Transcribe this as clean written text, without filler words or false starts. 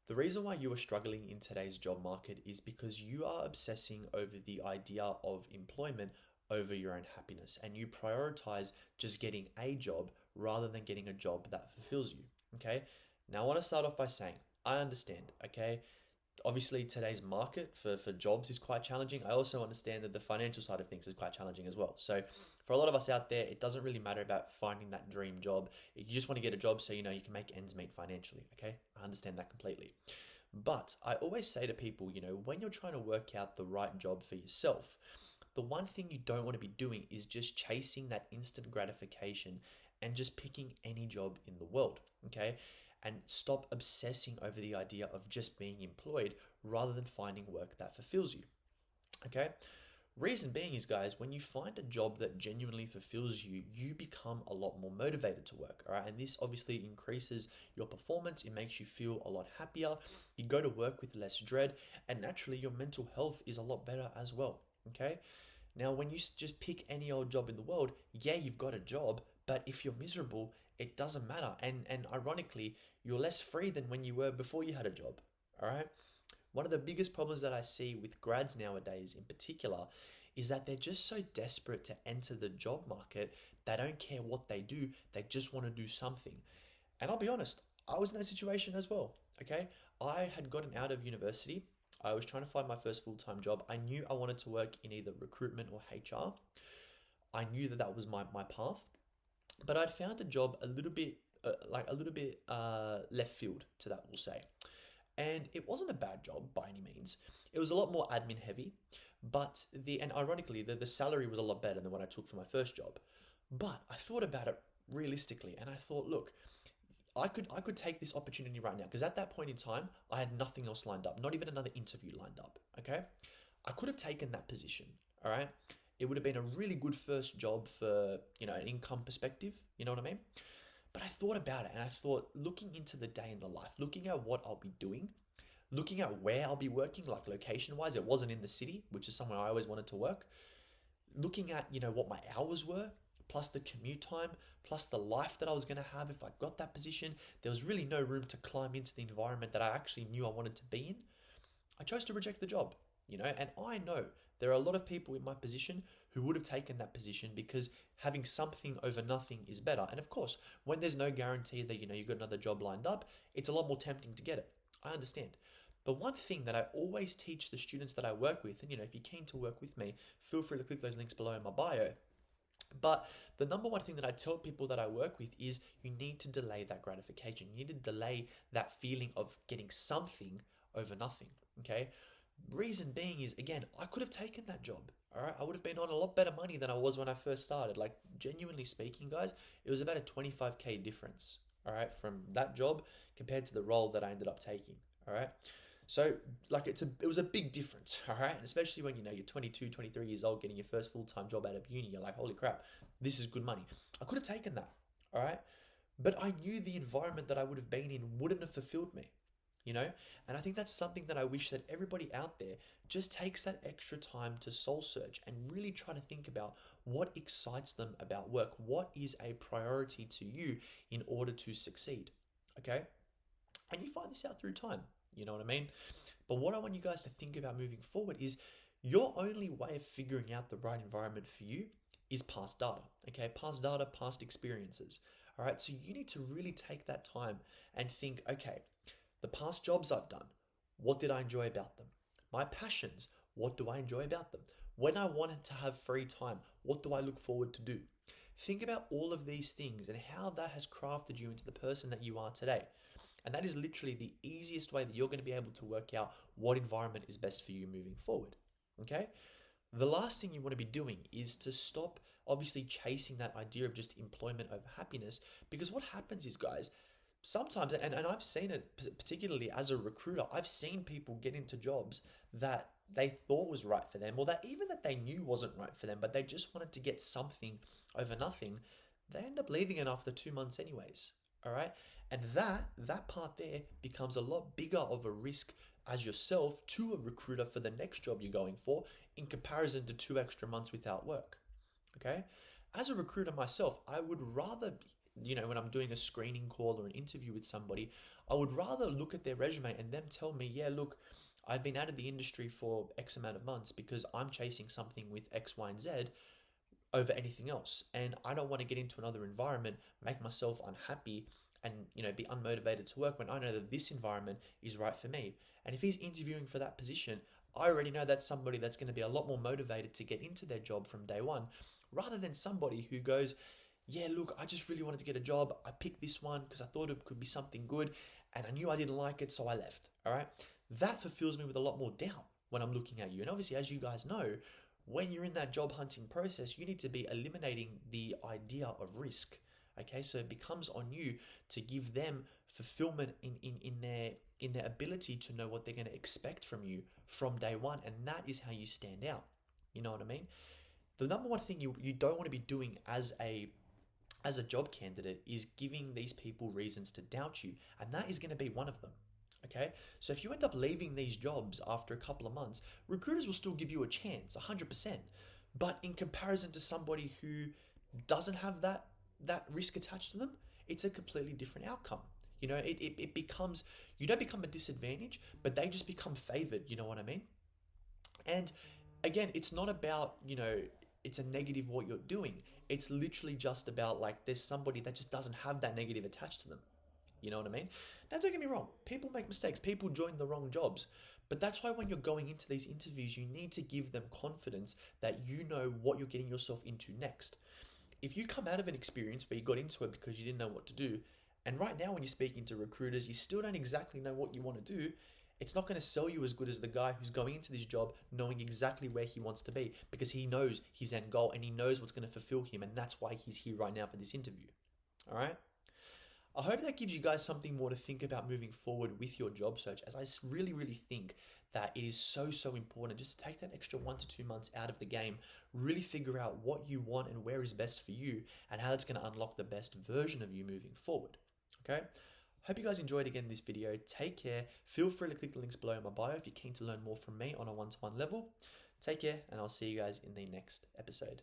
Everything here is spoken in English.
The reason why you are struggling in today's job market is because you are obsessing over the idea of employment over your own happiness, and you prioritize just getting a job rather than getting a job that fulfills you. Okay. Now, I want to start off by saying I understand. Okay. Obviously, today's market for jobs is quite challenging. I also understand that the financial side of things is quite challenging as well. So, for a lot of us out there, it doesn't really matter about finding that dream job. You just want to get a job so you can make ends meet financially. Okay, I understand that completely. But I always say to people, when you're trying to work out the right job for yourself, the one thing you don't want to be doing is just chasing that instant gratification and just picking any job in the world. Okay, and stop obsessing over the idea of just being employed rather than finding work that fulfills you. Okay? Reason being is, guys, when you find a job that genuinely fulfills you, you become a lot more motivated to work. All right. And this obviously increases your performance. It makes you feel a lot happier. You go to work with less dread, and naturally, your mental health is a lot better as well. Okay. Now, when you just pick any old job in the world, yeah, you've got a job, but if you're miserable, it doesn't matter. And ironically, you're less free than when you were before you had a job. All right. One of the biggest problems that I see with grads nowadays in particular is that they're just so desperate to enter the job market, they don't care what they do, they just want to do something. And I'll be honest, I was in that situation as well. Okay. I had gotten out of university. I was trying to find my first full-time job. I knew I wanted to work in either recruitment or HR. I knew that that was my path, but I'd found a job a little bit left field to that, we'll say. And it wasn't a bad job by any means. It was a lot more admin heavy, but and ironically, the salary was a lot better than what I took for my first job. But I thought about it realistically, and I thought, look, I could take this opportunity right now because at that point in time, I had nothing else lined up, not even another interview lined up. Okay, I could have taken that position. All right, it would have been a really good first job for an income perspective. You know what I mean? But I thought about it and I thought, looking into the day in the life, looking at what I'll be doing, looking at where I'll be working, like location wise, it wasn't in the city, which is somewhere I always wanted to work. Looking at, what my hours were, plus the commute time, plus the life that I was going to have if I got that position, there was really no room to climb into the environment that I actually knew I wanted to be in. I chose to reject the job, and I know there are a lot of people in my position who would have taken that position because having something over nothing is better. And of course, when there's no guarantee that, you've got another job lined up, it's a lot more tempting to get it. I understand. But one thing that I always teach the students that I work with, and if you're keen to work with me, feel free to click those links below in my bio. But the number one thing that I tell people that I work with is you need to delay that gratification. You need to delay that feeling of getting something over nothing. Okay. Reason being is, again, I could have taken that job. All right. I would have been on a lot better money than I was when I first started. Like, genuinely speaking, guys, it was about a 25K difference. All right. From that job compared to the role that I ended up taking. All right. So, like, it was a big difference, all right? And especially when, you're 22, 23 years old, getting your first full-time job out of uni, you're like, holy crap, this is good money. I could have taken that, all right? But I knew the environment that I would have been in wouldn't have fulfilled me, And I think that's something that I wish that everybody out there just takes that extra time to soul search and really try to think about what excites them about work. What is a priority to you in order to succeed, okay? And you find this out through time. You know what I mean? But what I want you guys to think about moving forward is your only way of figuring out the right environment for you is past data. Okay, past data, past experiences. All right, so you need to really take that time and think, okay, the past jobs I've done, what did I enjoy about them? My passions, what do I enjoy about them? When I wanted to have free time, what do I look forward to do? Think about all of these things and how that has crafted you into the person that you are today. And that is literally the easiest way that you're going to be able to work out what environment is best for you moving forward. Okay? The last thing you want to be doing is to stop obviously chasing that idea of just employment over happiness, because what happens is, guys, sometimes, and I've seen it particularly as a recruiter, I've seen people get into jobs that they thought was right for them, or that even that they knew wasn't right for them, but they just wanted to get something over nothing. They end up leaving it after 2 months anyways. All right. And that part there becomes a lot bigger of a risk as yourself to a recruiter for the next job you're going for in comparison to 2 extra months without work. Okay. As a recruiter myself, I would rather when I'm doing a screening call or an interview with somebody, I would rather look at their resume and them tell me, yeah, look, I've been out of the industry for X amount of months because I'm chasing something with X, Y, and Z over anything else. And I don't want to get into another environment, make myself unhappy, and be unmotivated to work when I know that this environment is right for me. And if he's interviewing for that position, I already know that's somebody that's going to be a lot more motivated to get into their job from day one, rather than somebody who goes, yeah, look, I just really wanted to get a job. I picked this one because I thought it could be something good and I knew I didn't like it, so I left. All right. That fulfills me with a lot more doubt when I'm looking at you. And obviously, as you guys know, when you're in that job hunting process, you need to be eliminating the idea of risk. Okay, so it becomes on you to give them fulfillment in their ability to know what they're going to expect from you from day one, and that is how you stand out. You know what I mean? The number one thing you don't want to be doing as a job candidate is giving these people reasons to doubt you, and that is going to be one of them. Okay, so if you end up leaving these jobs after a couple of months, recruiters will still give you a chance, 100%. But in comparison to somebody who doesn't have that risk attached to them, it's a completely different outcome. It becomes, you don't become a disadvantage, but they just become favored. You know what I mean? And again, it's not about, it's a negative what you're doing. It's literally just about like there's somebody that just doesn't have that negative attached to them. You know what I mean? Now, don't get me wrong. People make mistakes. People join the wrong jobs. But that's why when you're going into these interviews, you need to give them confidence that you know what you're getting yourself into next. If you come out of an experience where you got into it because you didn't know what to do, and right now when you're speaking to recruiters, you still don't exactly know what you want to do, it's not going to sell you as good as the guy who's going into this job knowing exactly where he wants to be, because he knows his end goal and he knows what's going to fulfill him, and that's why he's here right now for this interview. All right? I hope that gives you guys something more to think about moving forward with your job search, as I really, really think that it is so, so important just to take that extra 1 to 2 months out of the game, really figure out what you want and where is best for you, and how it's going to unlock the best version of you moving forward. Okay? Hope you guys enjoyed again this video. Take care. Feel free to click the links below in my bio if you're keen to learn more from me on a one-to-one level. Take care, and I'll see you guys in the next episode.